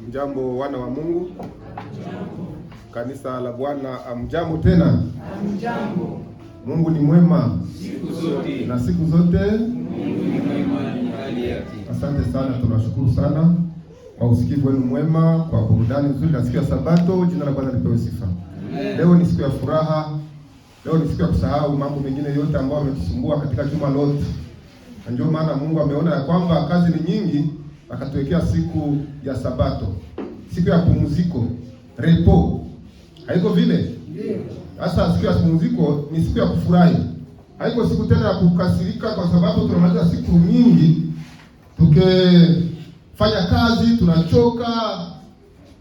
Mjambo wana wa Mungu. Kanisa la Bwana, amjambo tena. Amjambo. Mungu ni mwema Siku zote. na siku zote. Mungu ni mwema hali yake. Asante sana, tunashukuru sana kwa usikivu wenu mwema, kwa burudani nzuri na siku ya Sabato. Jina la Bwana lipewe sifa. Leo ni siku ya furaha. Leo ni siku ya kusahau mambo mengine yote ambayo yametusumbua katika juma lote. Ndio maana Mungu ameona ya kwamba kazi ni nyingi, akatuwekea siku ya Sabato, siku ya pumziko, repo. Haiko vile? Sasa siku ya pumziko ni siku ya kufurahi. Haiko siku tena ya kukasirika, kwa sababu tunamaliza siku nyingi tukifanya kazi, tunachoka,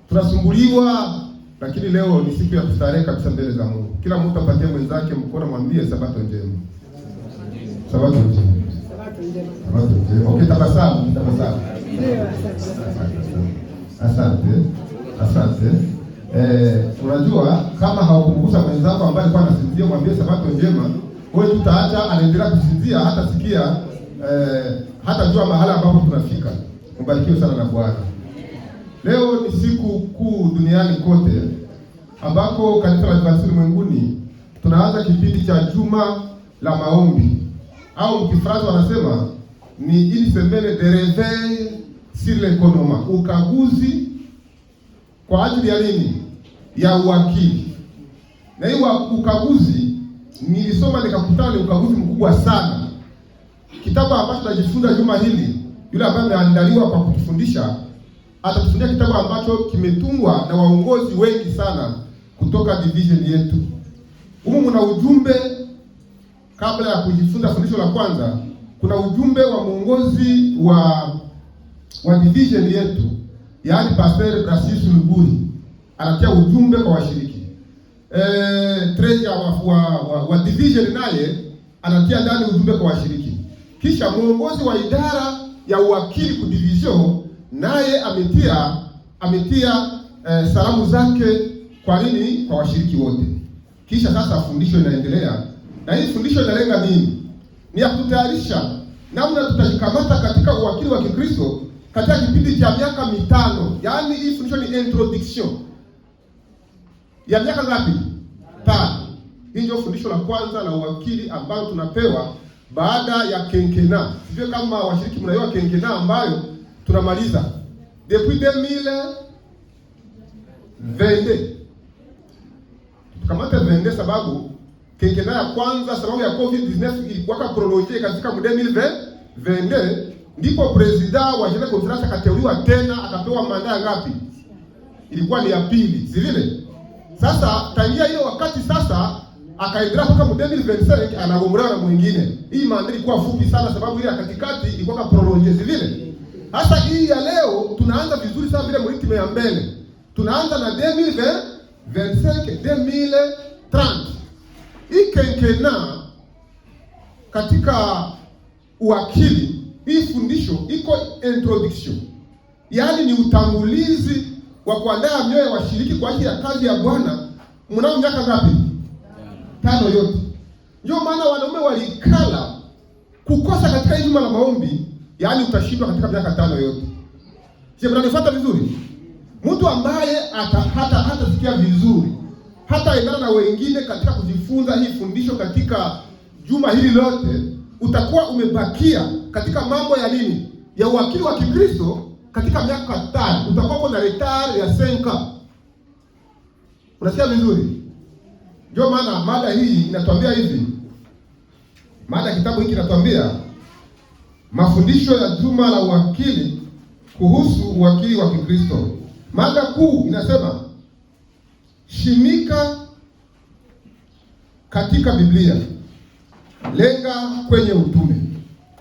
tunasumbuliwa. Lakini leo ni siku ya kustarehe kabisa mbele za Mungu. Kila mtu apatie mwenzake mkono, mwambie Sabato njema. Sabato njema. Sabato njema. Okay, tabasamu. Asante. Unajua kama haukumgusa mwenzako ambaye alikuwa anasinzia, mwambie Sabato njema. Wewe tutaacha anaendelea kusinzia, hata sikia hata jua mahala ambapo tunafika. Mbarikiwe sana na Bwana. Leo ni siku kuu duniani kote ambako kanisa la Adventista ulimwenguni tunaanza kipindi cha juma la maombi, au mkifaransa wanasema ni une semaine de réveil sur l'économie, ukaguzi kwa ajili ya nini? Ya uwakili. Na hiyo ukaguzi nilisoma nikakutana ni ukaguzi mkubwa sana. Kitabu ambacho tunajifunza juma hili, yule ambaye ameandaliwa kwa kutufundisha atatufundia kitabu ambacho kimetungwa na waongozi wengi sana kutoka division yetu. Humu mna ujumbe. Kabla ya kujifunza fundisho la kwanza, kuna ujumbe wa mwongozi wa division yetu, yaani Pastor Brasius Luguri. Anatia ujumbe kwa washiriki. Treasurer wa division naye anatia ndani ujumbe kwa washiriki. Kisha mwongozi wa idara ya uwakili ku division naye ametia salamu zake kwa nini? Kwa washiriki wote. Kisha sasa fundisho inaendelea. Na hii fundisho inalenga nini? Ni ya kutayarisha namna tutajikamata katika uwakili wa Kikristo katika kipindi cha miaka 5. Yaani hii fundisho ni introduction ya miaka ngapi? 5. Hii ndio fundisho la kwanza la uwakili ambalo tunapewa baada ya kenkena. Sivyo kama washiriki mnaiwa kenkena ambayo tunamaliza depuis 2022. Tukamata 22 sababu kenkena ya kwanza sababu ya COVID-19 ilikuwa chronologie katika 2022, ndipo president wa General Conference akateuliwa tena, akapewa manda ngapi? Ilikuwa ni ya pili, si vile? Sasa tangia ile wakati sasa akaendelea mpaka 2025 anagombana na mwingine. Hii manda ilikuwa fupi sana sababu ile ya katikati ilikuwa chronologie, si vile? Sasa hii ya leo tunaanza vizuri sana vile mritime ya mbele. Tunaanza na 2025 2030. Hii kenkena katika uwakili, hii fundisho iko introduction. Yaani ni utangulizi wa kuandaa mioyo ya washiriki kwa ajili ya kazi ya Bwana. Mnao miaka ngapi? 5 yote. Ndio maana wanaume walikala kukosa katika hii juma la maombi. Yaani utashindwa katika miaka 5 yote. Je, mnanifuata vizuri? Mtu ambaye hata sikia vizuri, hata endana na wengine katika kujifunza hii fundisho katika juma hili lote, utakuwa umebakia katika mambo ya nini? Ya uwakili wa Kikristo katika miaka 5. Utakuwa na retard ya 5. Unasikia vizuri? Ndio maana mada hii inatuambia hivi. Mada kitabu hiki inatuambia mafundisho ya juma la uwakili kuhusu uwakili wa Kikristo. Mada kuu inasema shimika katika Biblia, lenga kwenye utume.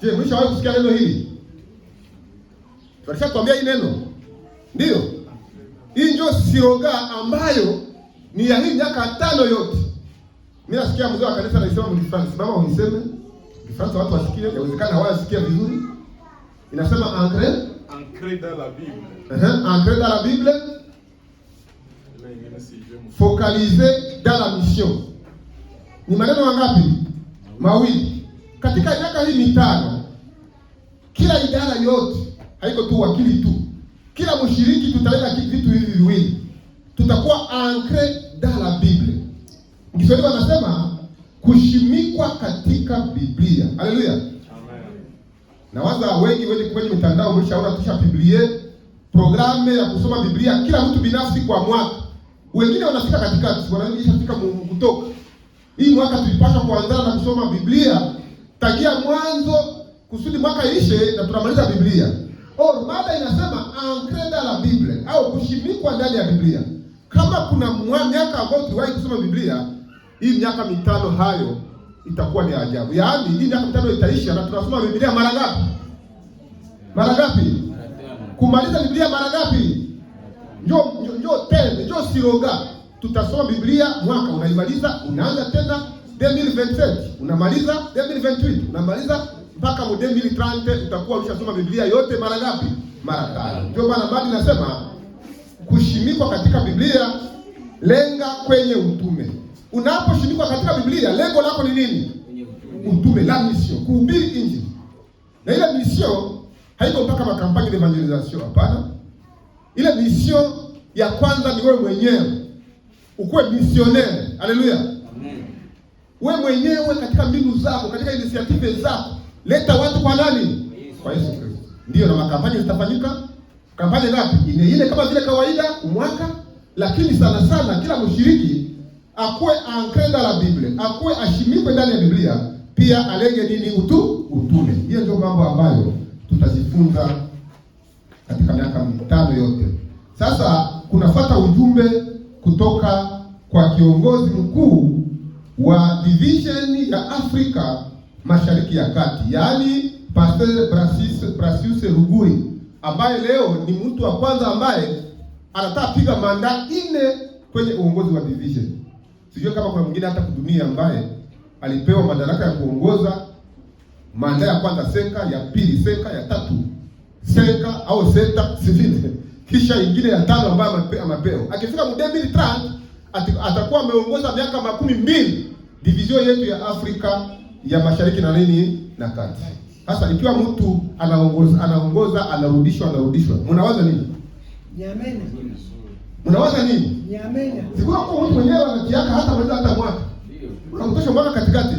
Je, mwishawahi kusikia neno hili? Tunashatuambia hii neno. Ndio. Hii ndio siroga ambayo ni ya hii miaka 5 yote. Mimi nasikia mzee wa kanisa anasema mlifanya. Simama uniseme. Kifaransa watu wasikie, inawezekana hawasikia vizuri. Inasema ancré dans la Bible. Ancré dans la Bible. Focalisé dans la mission. Ni maneno mangapi? Mawili. Katika miaka hii 5, kila idara yote, haiko tu wakili tu. kila mshiriki tutaleta vitu hivi viwili. Tutakuwa ancré dans la Bible. Kiswahili wanasema kushimikwa katika Biblia. Haleluya. Amen. Na waza wengi kwenye mitandao mlishaona tushapublie programu ya kusoma Biblia kila mtu binafsi kwa mwaka. Wengine wanafika katikati, wanaisha fika Kutoka. Hii mwaka tulipaswa kuanza na kusoma Biblia tangia mwanzo kusudi mwaka ishe na tunamaliza Biblia. Mada inasema ancré dans la Bible au kushimikwa ndani ya Biblia. Kama kuna miaka ambayo tuliwahi kusoma Biblia, hii miaka mitano hayo itakuwa ni ajabu. Yaani hii miaka mitano itaisha na tunasoma Biblia mara ngapi? Mara ngapi? Kumaliza Biblia mara ngapi? Njoo siroga. Tutasoma Biblia mwaka unaimaliza, unaanza tena 2027, unamaliza 2028, unamaliza mpaka 2030 utakuwa ushasoma Biblia yote mara ngapi? Mara 5. Ndio maana mada inasema kushimikwa katika Biblia, lenga kwenye utume. Unaposhimikwa katika Biblia, lengo lako ni nini? Utume, la mission, kuhubiri Injili. Na ile mission haiko mpaka makampani de evangelisation, hapana. Ile mission ya kwanza ni wewe mwenyewe. Ukuwe missionnaire. Haleluya. Amen. Wewe mwenyewe katika mbinu zako, katika initiative zako, leta watu kwa nani? Kwa Yesu Kristo. Ndio na makampani zitafanyika. Kampani ngapi? Ile kama vile kawaida mwaka, lakini sana sana kila mshiriki akuwe ancré dans la Bible, akuwe ashimikwe ndani ya Biblia, pia alenge nini? Utume. Hiyo ndio mambo ambayo tutajifunza katika miaka mitano yote. Sasa kunafuata ujumbe kutoka kwa kiongozi mkuu wa division ya Afrika Mashariki ya Kati, yaani Pastor Brasius Ruguri, ambaye leo ni mtu wa kwanza ambaye anataka piga manda 4 kwenye uongozi wa division. Sijui kama kuna mwingine hata kudunia ambaye alipewa madaraka ya kuongoza manda ya kwanza senka, ya pili senka, ya tatu senka au senta sivile, kisha ingine ya 5 ambayo amepewa. Akifika 2030 atakuwa ameongoza miaka 12 division yetu ya Afrika ya Mashariki na Kati. Sasa ikiwa mtu anaongoza anarudishwa. Mnawaza nini? Nyamena. Mnawaza nini? Nyamena. Sikuwa kwa mtu mwenyewe anakiaka hata mwaka. Unamtosha mwaka katikati.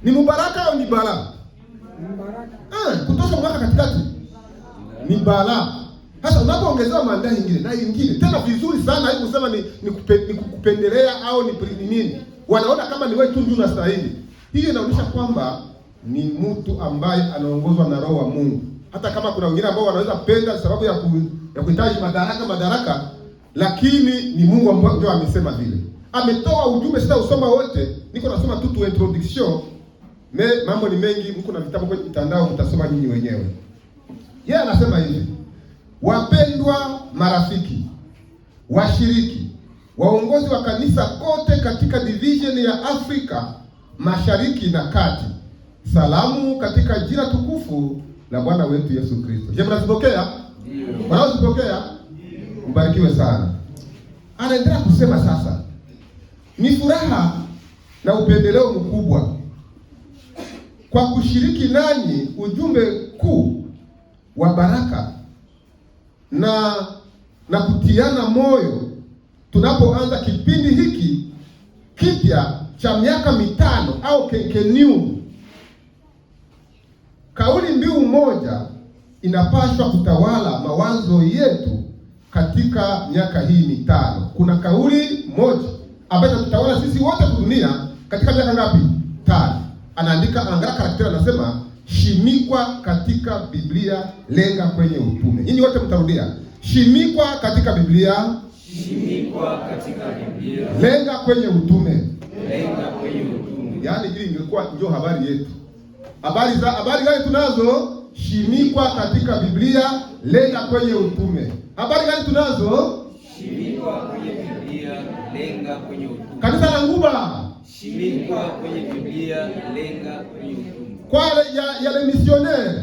Ni mubaraka au ni bala? Mubaraka. Kutosha mwaka katikati ni bala. Sasa unapoongezewa manda nyingine na nyingine tena vizuri sana, hivi kusema ni kukupendelea au ni nini? Wanaona kama ni wewe tu ndio unastahili. Hiyo inaonyesha kwamba ni mtu ambaye anaongozwa na Roho wa Mungu. Hata kama kuna wengine ambao wanaweza penda sababu ya kuhitaji madaraka, lakini ni Mungu ambaye ndio amesema vile. Ametoa ujumbe, sasa usoma wote. Niko nasoma tu introduction. Mambo ni mengi, mko na vitabu kwenye mitandao mtasoma nyinyi wenyewe. Yeye anasema hivi: wapendwa marafiki, washiriki, waongozi wa kanisa kote katika division ya Afrika Mashariki na Kati, salamu katika jina tukufu la Bwana wetu Yesu Kristo. Je, mnazipokea? Ndio. Wanaozipokea? Ndio. Mbarikiwe sana. Anaendelea kusema sasa, ni furaha na upendeleo mkubwa kwa kushiriki nanyi ujumbe kuu wa baraka na kutiana moyo tunapoanza kipindi hiki kipya cha miaka mitano au kenkeniu. Kauli mbiu moja inapaswa kutawala mawazo yetu katika miaka hii mitano. Kuna kauli moja ambayo inatutawala sisi wote dunia katika miaka ngapi? 5. Anaangalia karakteri, anasema shimikwa katika Biblia, lenga kwenye utume. Nyinyi wote mtarudia. Shimikwa katika Biblia, shimikwa katika Biblia, lenga kwenye utume. Lenga kwenye utume. Yaani hili ingekuwa ndio habari yetu. Habari gani tunazo? Shimikwa katika Biblia, lenga kwenye utume. Habari gani tunazo? Shimikwa kwenye Biblia, lenga kwenye utume. Kanisa la Nguba, shimikwa kwenye Biblia, lenga kwenye utume. Kwa yale missionnaire,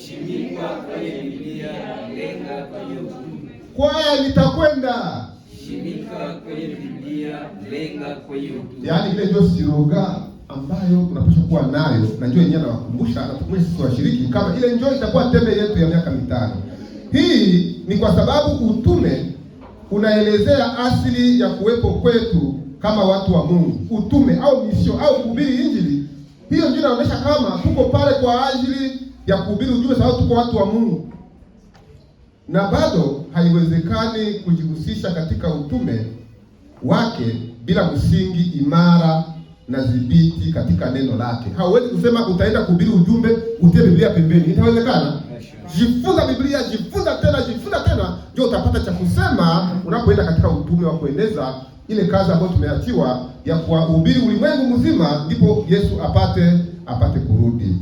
shimikwa kwenye Biblia, lenga kwenye utume. Kwa nitakwenda, shimika kwenye Biblia, lenga kwenye utume. Yaani ile ndio siroga ambayo tunapaswa kuwa nayo, na ndio yenyewe nawakumbusha na tukumbuke sisi washiriki kama ile ndio itakuwa teme yetu ya miaka mitano. Hii ni kwa sababu utume unaelezea asili ya kuwepo kwetu kama watu wa Mungu. Utume au misio au kuhubiri Injili, hiyo ndio inaonyesha kama tuko pale kwa ajili ya kuhubiri ujumbe, sababu tuko watu wa Mungu. Na bado haiwezekani kujihusisha katika utume wake bila msingi imara na dhibiti katika neno lake. Hauwezi kusema utaenda kuhubiri ujumbe utie Biblia pembeni. Itawezekana? Jifunza Biblia, jifunza tena, ndio utapata cha kusema unapoenda katika utume wa kueneza ile kazi ambayo tumeachiwa ya kuhubiri ulimwengu mzima, ndipo Yesu apate kurudi.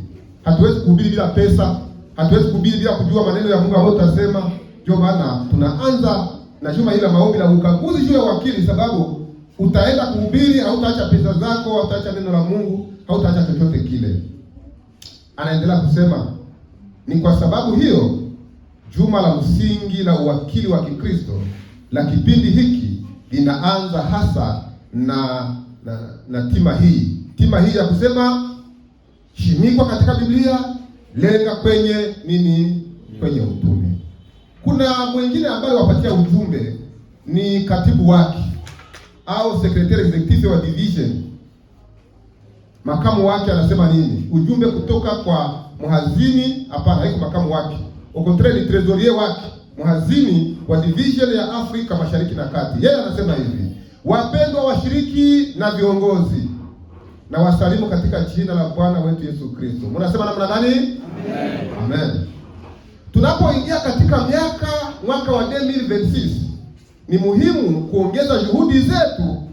Hatuwezi kuhubiri bila pesa, hatuwezi kuhubiri bila kujua maneno ya Mungu ambayo tutasema. Ndio maana tunaanza na juma ile maombi la ukaguzi juu ya wakili, sababu utaenda kuhubiri, hautaacha pesa zako, hautaacha neno la Mungu, hautaacha chochote kile. Anaendelea kusema, ni kwa sababu hiyo juma la msingi la uwakili wa Kikristo la kipindi hiki linaanza hasa na tima hii ya kusema shimikwa katika Biblia, lenga kwenye nini? Kwenye utume. Kuna mwingine ambaye wapatia ujumbe ni katibu wake au secretary executive wa division. Makamu wake anasema nini? Ujumbe kutoka kwa mhazini? Hapana, haiko makamu wake. Au contraire ni trésorier wake, mhazini wa division ya Afrika Mashariki na Kati. Yeye anasema hivi: wapendwa washiriki na viongozi, na wasalimu katika jina la Bwana wetu Yesu Kristo. Mnasema namna gani? Amen. Amen. Tunapoingia katika mwaka wa 2026, ni muhimu kuongeza juhudi zetu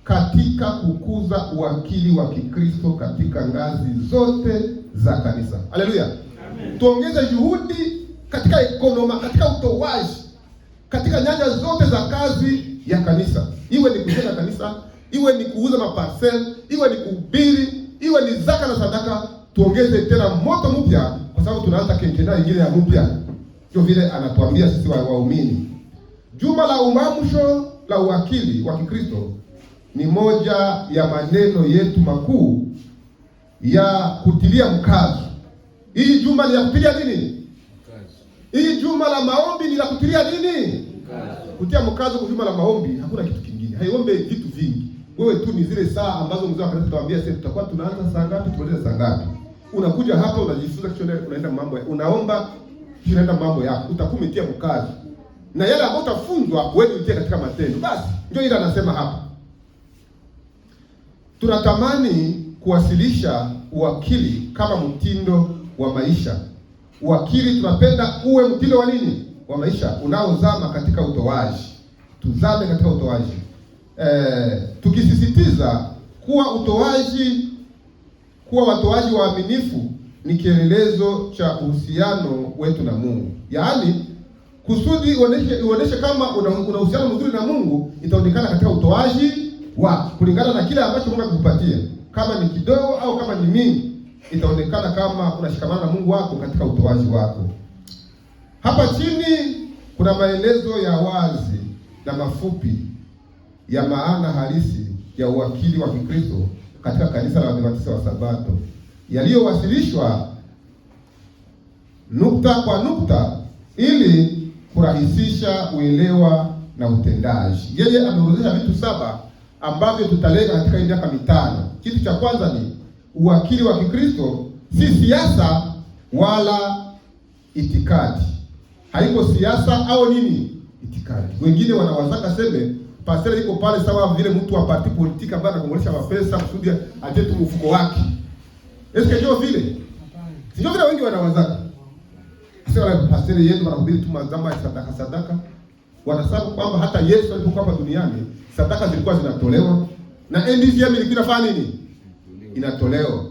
katika kukuza uwakili wa Kikristo katika ngazi zote za kanisa. Haleluya. Tuongeze juhudi katika ekonoma, katika utoaji, katika nyanja zote za kazi ya kanisa. Iwe ni kujenga kanisa, iwe ni kuuza maparcel, iwe ni kuhubiri, iwe ni zaka na sadaka. Tuongeze tena moto mpya, kwa sababu tunaanza kentena nyingine ya mpya. Ndio vile anatuambia sisi waumini. Juma la umamsho la uwakili wa Kikristo ni moja ya maneno yetu makuu ya kutilia mkazo. Hii juma ni ya kutilia nini? Hii juma la maombi ni la kutilia nini? Kutia mkazo. Kwa juma la maombi hakuna kitu kingine, haiombe vitu vingi. Wewe tu ni zile saa ambazo mzee wa kanisa tuambia sasa tutakuwa tunaanza saa ngapi, tumaliza saa ngapi. Unakuja hapa unajifunza kisha unaenda mambo ya unaomba, kisha unaenda mambo yako, utakumetia mkazo. Na yale ambayo utafunzwa wewe utie katika matendo. Basi ndio ile anasema hapa. Tunatamani kuwasilisha uwakili kama mtindo wa maisha. Uwakili tunapenda uwe mtindo wa nini? Wa maisha unaozama katika utoaji. Tuzame katika utoaji. Tukisisitiza kuwa watoaji waaminifu ni kielelezo cha uhusiano wetu na Mungu. Yaani kusudi uoneshe kama una uhusiano mzuri na Mungu, itaonekana katika utoaji wako kulingana na kile ambacho Mungu akupatia. Kama ni kidogo au kama ni mingi, itaonekana kama unashikamana na Mungu wako katika utoaji wako. Hapa chini kuna maelezo ya wazi na mafupi ya maana halisi ya uwakili wa Kikristo katika kanisa la Waadventista wa Sabato, yaliyowasilishwa nukta kwa nukta ili kurahisisha uelewa na utendaji. Yeye ameorodhesha vitu 7 ambavyo tutalenga katika miaka 5. Kitu cha kwanza ni uwakili wa Kikristo si siasa wala itikadi. Haiko siasa au nini? Itikadi. Wengine wanawazaka seme pastor iko pale sawa vile mtu wa parti politika ambaye anakomolesha mapesa kusudi ajetu mfuko wake. Eske ndio vile? Sio vile wengi wanawazaka. Sasa wale pastor yetu wanahubiri tu mazamba ya sadaka. Wanasema kwamba hata Yesu alipokuwa hapa duniani sadaka zilikuwa zinatolewa na NDCM ilikuwa inafanya nini? Inatolewa.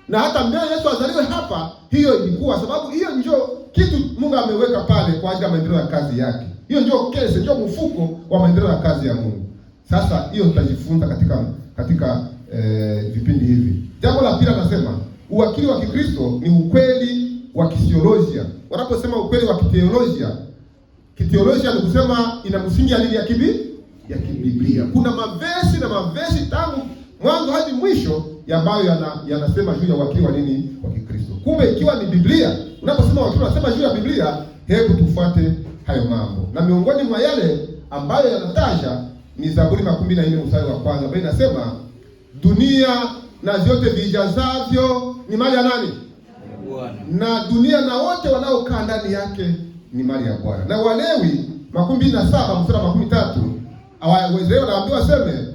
Na hata mbele Yesu azaliwe hapa, hiyo ilikuwa sababu hiyo ndio kitu Mungu ameweka pale kwa ajili ya maendeleo ya kazi yake. Hiyo ndio kesi, ndio mfuko wa maendeleo ya kazi ya Mungu. Sasa hiyo tutajifunza katika vipindi hivi. Jambo la pili anasema uwakili wa Kikristo ni ukweli wa kisiolojia. Wanaposema ukweli wa kiteolojia, kiteolojia ni kusema ina msingi ya nini? Ya kibiblia. Kuna mavesi tangu mwanzo hadi mwisho ambayo yanasema juu ya uwakili wa nini? Wa Kikristo. Kumbe ikiwa ni Biblia, unaposema wakili unasema juu ya Biblia, Hebu tufuate hayo mambo, na miongoni mwa yale ambayo yanataja ni Zaburi 14 mstari wa kwanza, ambayo inasema dunia na vyote vijazavyo ni mali ya nani? Bwana. Na dunia na wote wanaokaa ndani yake ni mali ya Bwana. Na Walawi 27 mstari wa 13, Waisraeli wanaambiwa waseme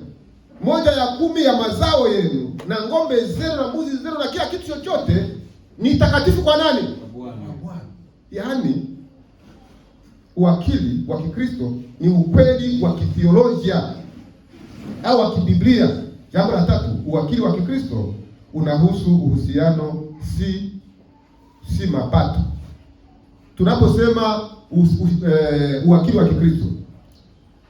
1/10 ya mazao yenu na ng'ombe zenu na mbuzi zenu na kila kitu chochote ni takatifu kwa nani? Bwana. Yaani uwakili wa Kikristo ni ukweli wa kithiolojia au wa kibiblia. Jambo la tatu, uwakili wa Kikristo unahusu uhusiano, si mapato. Tunaposema uwakili wa Kikristo,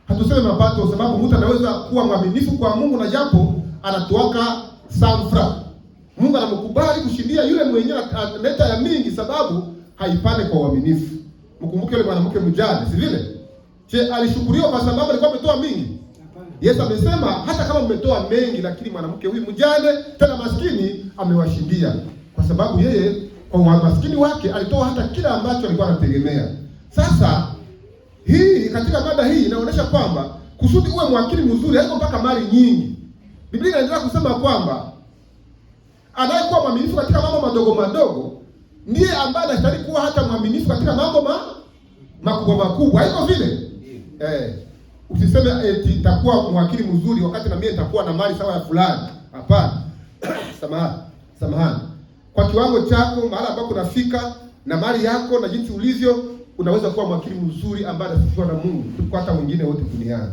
hatuseme mapato, sababu mtu anaweza kuwa mwaminifu kwa Mungu na japo anatoaka samfra, Mungu anamkubali kushindia yule mwenyewe analeta ya mingi, sababu haipane kwa uaminifu. Mkumbuke yule mwanamke mjane, si vile? Je, alishukuriwa kwa sababu alikuwa ametoa mingi? Yesu amesema hata kama mmetoa mengi, lakini mwanamke huyu mjane tena maskini amewashindia, kwa sababu yeye kwa maskini wake alitoa hata kila ambacho alikuwa anategemea. Sasa hii katika mada hii inaonyesha kwamba kusudi uwe mwakili mzuri haiko mpaka mali nyingi. Biblia inaendelea kusema kwamba anayekuwa mwaminifu katika mambo madogo madogo ndiye ambaye anastahili kuwa hata mwaminifu katika mambo makubwa makubwa. Haiko vile? Usiseme eti nitakuwa mwakili mzuri wakati na mimi nitakuwa na mali sawa ya fulani. Hapana. Samahani. Kwa kiwango chako, mahali ambapo unafika na mali yako na jinsi ulivyo, unaweza kuwa mwakili mzuri ambaye anasifiwa na Mungu kuliko hata wengine wote duniani.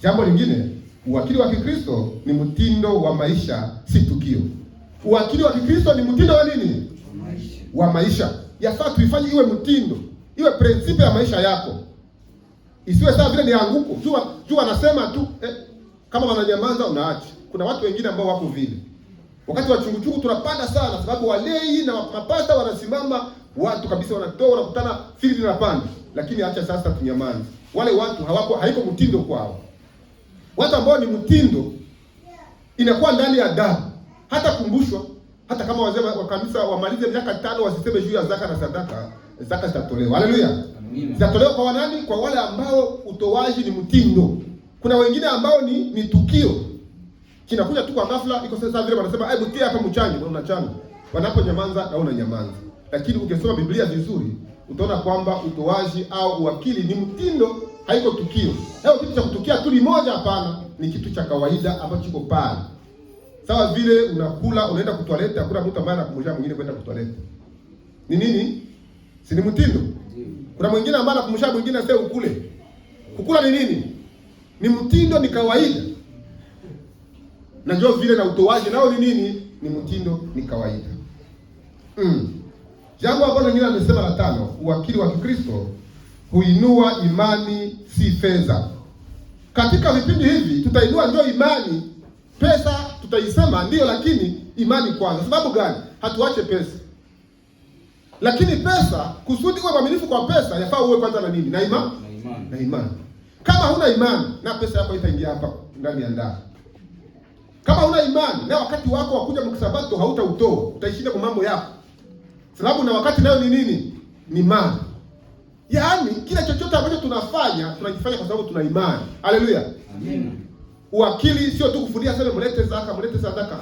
Jambo lingine, uwakili wa Kikristo ni mtindo wa maisha, si tukio. Uwakili wa Kikristo ni mtindo wa nini? Wa maisha. Yafaa tuifanye iwe mtindo, iwe prinsipe ya maisha yako. Isiwe sawa vile ni anguko. Jua anasema tu kama wananyamaza unaacha. Kuna watu wengine ambao wako vile. Wakati wa chunguchungu tunapanda sana, sababu walei na mapasta wanasimama, watu kabisa wanatoa, wanakutana fili na panda. Lakini acha sasa tunyamaze. Wale watu haiko mtindo kwao. Watu ambao ni mtindo inakuwa ndani ya damu. Hata kumbushwa, hata kama wazee wa kanisa wamalize miaka 5 wasiseme juu ya zaka na sadaka, zaka zitatolewa. Haleluya. Zitatolewa kwa wanani? Kwa wale ambao utoaji ni mtindo. Kuna wengine ambao ni tukio. Kinakuja tu kwa ghafla, iko sasa vile wanasema hebu tia hapa mchango, na unachanga. Wanaponyamaza na unanyamaza. Lakini ukisoma Biblia vizuri, utaona kwamba utoaji au uwakili ni mtindo, haiko tukio. Hayo kitu cha kutukia tu ni moja, hapana, ni kitu cha kawaida ambacho kiko pale. Sawa vile unakula, unaenda kutoaleta, hakuna mtu ambaye anakumbusha mwingine kwenda kutoaleta. Ni nini? Si ni mtindo? Kuna mwingine ambaye anakumbusha mwingine sasa ukule. Kukula ni nini? Ni mtindo, ni kawaida. Na ndio vile na utoaji nao ni nini? Ni mtindo, ni kawaida. Jambo ambalo wengine amesema la 5, uwakili wa Kikristo huinua imani, si fedha. Katika vipindi hivi tutainua ndio imani. Pesa tutaisema ndio, lakini imani kwanza. Sababu gani? Hatuache pesa. Lakini pesa, kusudi uwe mwaminifu kwa pesa, yafaa uwe kwanza na nini? Na imani. Kama huna imani, na pesa yako itaingia hapa ndani ya ndani. Kama huna imani, na wakati wako wa kuja mkisabato hautautoa, utaishinda kwa mambo yako. Sababu na wakati nayo ni nini? Ni imani. Yaani kila chochote ambacho tunafanya, tunakifanya kwa sababu tuna imani. Haleluya. Amen. Uwakili sio tu kufundia sema mlete zaka, mlete sadaka.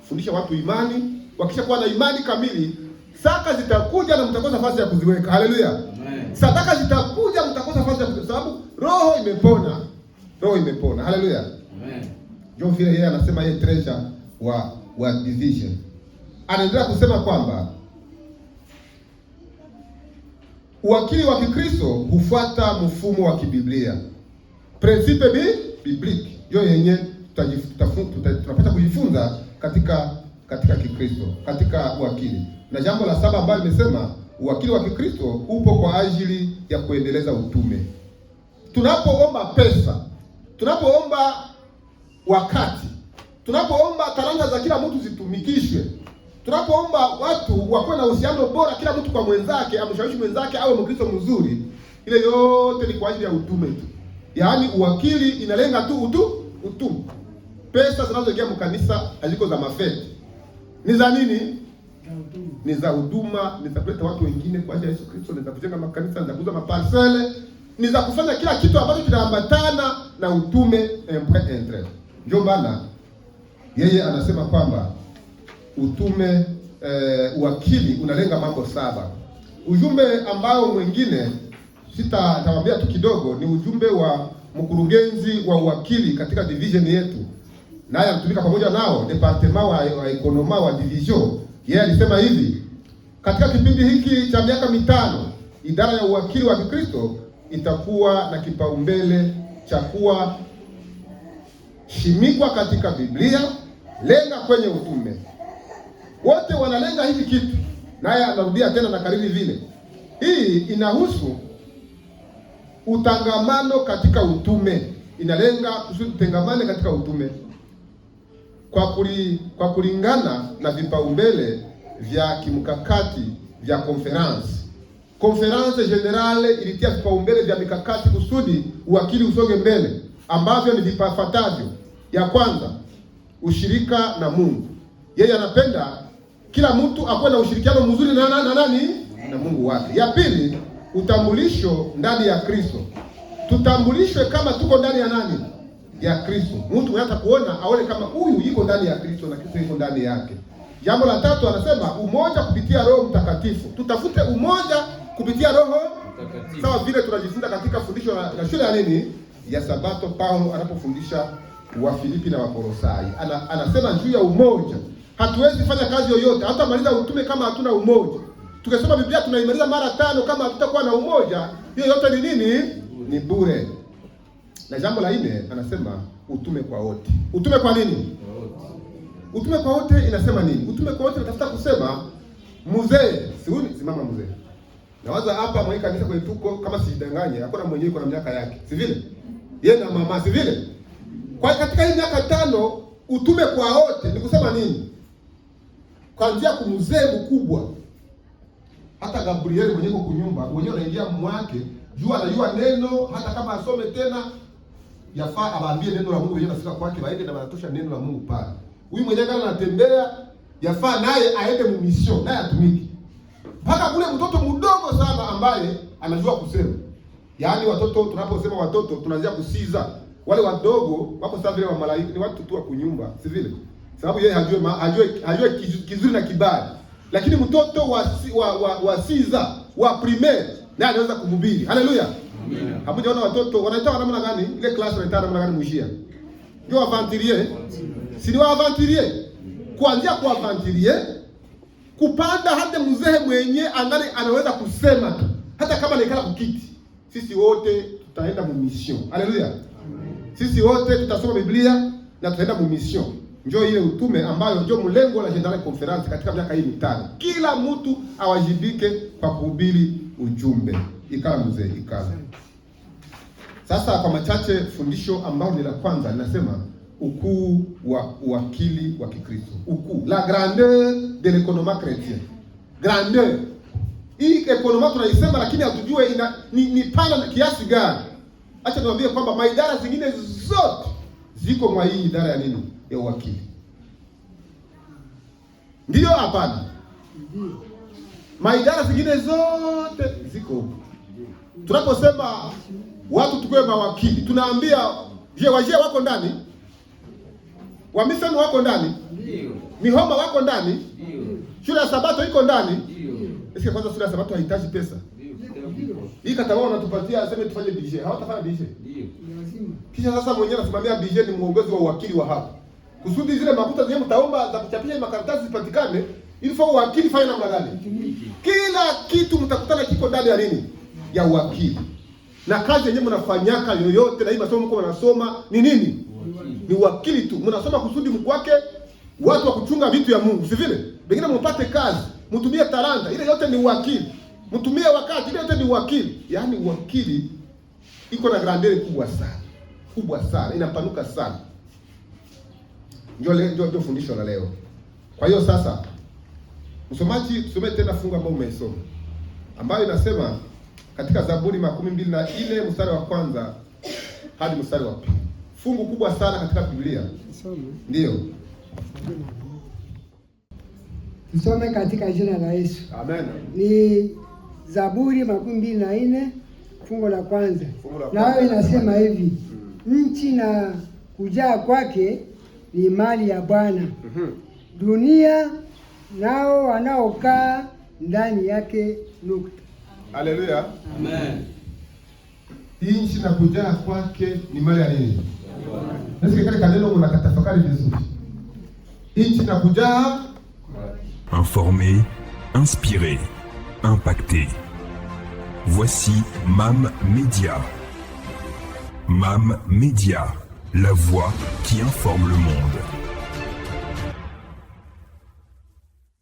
Fundisha watu imani. Wakisha kuwa na imani kamili, zaka zitakuja na mtakosa nafasi ya kuziweka. Haleluya. Amen. Sadaka zitakuja, mtakosa nafasi ya kuziweka sababu roho imepona. Roho imepona. Haleluya. Amen. Ndio vile yeye anasema yeye treasure wa division. Anaendelea kusema kwamba uwakili wa Kikristo hufuata mfumo wa kibiblia. Principe biblique. Ndio yenye tunapata kujifunza katika Kikristo, katika uwakili. Na jambo la 7 ambalo nimesema, uwakili wa Kikristo upo kwa ajili ya kuendeleza utume. Tunapoomba pesa, tunapoomba wakati, tunapoomba talanta za kila mtu zitumikishwe, tunapoomba watu wakuwe na uhusiano bora, kila mtu kwa mwenzake, amshawishi mwenzake awe Mkristo mzuri, ile yote ni kwa ajili ya utume tu. Yaani uwakili inalenga tu utume. Pesa zinazoingia mkanisa haziko za mafeti. Ni za nini? ni za huduma, ni za kuleta watu wengine kwa ajili ya Yesu Kristo, ni za kujenga makanisa, ni za kuuza maparcele, ni za kufanya kila kitu ambacho kinaambatana na utume entre. Ndio maana yeye anasema kwamba utume uwakili unalenga mambo 7. Ujumbe ambao mwingine sitawaambia tu kidogo ni ujumbe wa mkurugenzi wa uwakili katika division yetu, naye anatumika pamoja nao departement wa ekonoma wa division. Yeye alisema hivi: katika kipindi hiki cha miaka 5 idara ya uwakili wa Kikristo itakuwa na kipaumbele cha kuwa shimikwa katika Biblia, lenga kwenye utume. Wote wanalenga hivi kitu, naye anarudia tena na kariri vile. Hii inahusu utangamano katika utume, inalenga kusudi tutengamane katika utume kwa kulingana na vipaumbele vya kimkakati vya Conference Generale ilitia vipaumbele vya mikakati kusudi uwakili usonge mbele, ambavyo ni vipafatavyo. Ya kwanza, ushirika na Mungu. Yeye anapenda kila mtu akuwe na ushirikiano mzuri na nani? Na Mungu wake. Ya pili, utambulisho ndani ya Kristo. Tutambulishwe kama tuko ndani ya nani? Ya Kristo. Mtu anataka kuona aone kama huyu yuko ndani ya Kristo na Kristo yuko ndani yake. Jambo la tatu anasema umoja kupitia Roho Mtakatifu. Tutafute umoja kupitia Roho Mtakatifu. Sawa vile tunajifunza katika fundisho la shule ya nini? Ya Sabato, Paulo anapofundisha wa Filipi na wa Kolosai. Anasema juu ya umoja. Hatuwezi fanya kazi yoyote, hata maliza utume kama hatuna umoja. Tukisoma Biblia tunaimaliza mara 5 kama hatutakuwa na umoja, hiyo yote ni nini? Ni bure. Na jambo la 4 anasema utume kwa wote. Utume kwa nini? Utume kwa wote inasema nini? Utume kwa wote natafuta kusema mzee, siuni simama mzee. Nawaza hapa mwenye kanisa kwa tuko kama sijidanganye, hakuna mwenyewe kwa miaka yake. Si vile? Yeye na mama, si vile? Kwa katika hii miaka 5 utume kwa wote ni kusema nini? Kuanzia kumzee mkubwa. Hata Gabriel mwenyewe kwa nyumba, mwenyewe anaingia mwake, jua anajua neno, hata kama asome tena yafaa awaambie neno la Mungu yenyewe nafika kwake, waende na wanatosha neno la Mungu pale. Huyu mwenyewe kana anatembea, yafaa naye aende mu mission, naye atumiki. Mpaka kule mtoto mdogo sana ambaye anajua kusema. Yaani watoto, tunaposema watoto tunaanzia kusiza. Wale wadogo wako sawa vile wa malaika, ni watu tu wa kunyumba, si vile? Sababu yeye hajue kizuri na kibaya. Lakini mtoto wa siza, wa primaire, naye anaweza kuhubiri. Haleluya. Amen. Hamujaona watoto wanaitwa namna gani? Ile class wanaitwa namna gani mwishia? Ndio aventurier. Si ni aventurier. Kuanzia kwa aventurier kupanda hata mzee mwenye angali anaweza kusema tu. Hata kama nikala kukiti. Sisi wote tutaenda mu mission. Haleluya. Sisi wote tutasoma Biblia na tutaenda mu mission. Njoo ile utume ambayo ndio mlengo la General Conference katika miaka hii 5. Kila mtu awajibike kwa kuhubiri ujumbe. Ikala mzee, ikala. Sasa kwa machache fundisho ambao ni la kwanza linasema ukuu wa uwakili wa Kikristo. Ukuu, la grandeur de l'économie chrétienne. Grandeur. Hii economie tunaisema lakini hatujue ni pana na kiasi gani. Acha niwaambie kwamba maidara zingine zote ziko mwa hii idara ya nini? Ya uwakili. Ndio hapana? Maidara zingine zote ziko huko. Tunaposema watu tukue mawakili, tunaambia je, wajia wako ndani? Wamisemi wako ndani? Ndio. Mihoma wako ndani? Ndio. Shule ya Sabato iko ndani? Ndio. Esi kwanza shule ya Sabato haihitaji pesa? Ndio. Hii kata wao wanatupatia aseme tufanye budget. Hawatafanya budget? Ndio. Kisha sasa mwenyewe anasimamia budget, ni muongozi wa uwakili wa hapa. Kusudi zile makuta zenye mtaomba za kuchapisha makaratasi zipatikane, ili fa uwakili fanye namna gani? Kila kitu mtakutana kiko ndani ya nini? Ya uwakili. Na kazi yenyewe mnafanyaka yoyote na hii masomo mko mnasoma ni nini? Ni uwakili tu. Mnasoma kusudi Mungu wake watu wa kuchunga vitu ya Mungu, si vile? Pengine mpate kazi, mtumie talanta, ile yote ni uwakili. Mtumie wakati, ile yote ni uwakili. Yaani uwakili iko na grandeur kubwa sana. Kubwa sana, inapanuka sana. Ndio fundisho la leo. Kwa hiyo sasa msomaji tusome tena fungu ambao umesoma, ambayo inasema katika Zaburi 24 mstari wa kwanza hadi mstari wa pili. Fungu kubwa sana katika Biblia. Ndio. Tusome katika jina la Yesu. Amen. Ni Zaburi 24 fungu la kwanza. Nayo inasema hivi, nchi na kujaa kwake ni mali ya Bwana. Dunia nao wanaokaa ndani yake. Nukta. Haleluya. Amen. Nchi na kujaa kwake ni mali ya nini? Nasikia kale kaneno unakatafakari vizuri. Nchi na kujaa. Informer, inspirer, impacter. Voici MAM Média. MAM Média, la voix qui informe le monde.